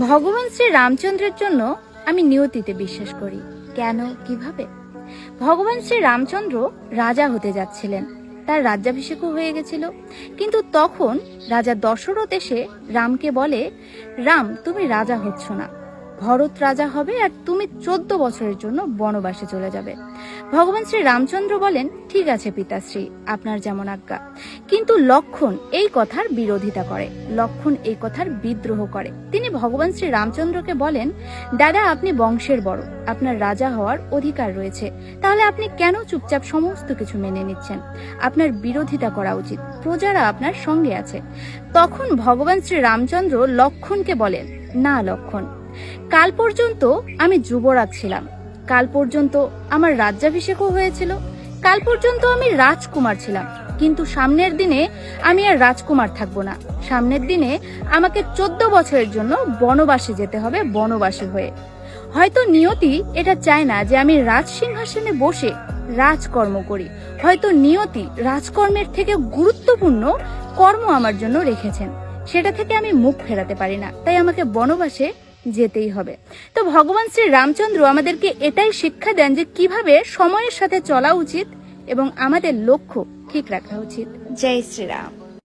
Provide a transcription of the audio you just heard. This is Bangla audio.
ভগবান শ্রী রামচন্দ্রের জন্য আমি নিয়তিতে বিশ্বাস করি। কেন, কিভাবে? ভগবান শ্রী রামচন্দ্র রাজা হতে যাচ্ছিলেন, তার রাজ্যাভিষেকও হয়ে গেছিল। কিন্তু তখন রাজা দশরথ এসে রামকে বলে, রাম, তুমি রাজা হচ্ছ না, ভরত রাজা হবে আর তুমি 14 বছরের জন্য বনবাসে চলে যাবে। ভগবান শ্রী রামচন্দ্র বলেন, ঠিক আছে পিতাশ্রী, আপনার যেমন আজ্ঞা। কিন্তু লক্ষণ এই কথার বিরোধিতা করে, লক্ষণ এই কথার বিদ্রোহ করে। তিনি ভগবান শ্রী রামচন্দ্রকে বলেন, দাদা, আপনি বংশের বড়, আপনার রাজা হওয়ার অধিকার রয়েছে, তাহলে আপনি কেন চুপচাপ সমস্ত কিছু মেনে নিচ্ছেন? আপনার বিরোধিতা করা উচিত, প্রজারা আপনার সঙ্গে আছে। তখন ভগবান শ্রী রামচন্দ্র লক্ষণকে বলেন, না লক্ষণ, কাল পর্যন্ত আমি যুবরাজ ছিলাম, কাল পর্যন্ত আমার রাজ্যাভিষেকও হয়েছিল, কাল পর্যন্ত আমি রাজকুমার ছিলাম, কিন্তু সামনের দিনে আমি আর রাজকুমার থাকবো না। সামনের দিনে আমাকে 14 বছরের জন্য বনবাসে যেতে হবে, বনবাসী হয়ে। হয়তো নিয়তি এটা চায় না যে আমি রাজ সিংহাসনে বসে রাজকর্ম করি, হয়তো নিয়তি রাজকর্মের থেকে গুরুত্বপূর্ণ কর্ম আমার জন্য রেখেছেন, সেটা থেকে আমি মুখ ফেরাতে পারি না, তাই আমাকে বনবাসে যেতেই হবে। তো ভগবান শ্রী রামচন্দ্র আমাদেরকে এটাই শিক্ষা দেন যে কিভাবে সময়ের সাথে চলা উচিত এবং আমাদের লক্ষ্য ঠিক রাখা উচিত। জয় শ্রীরাম।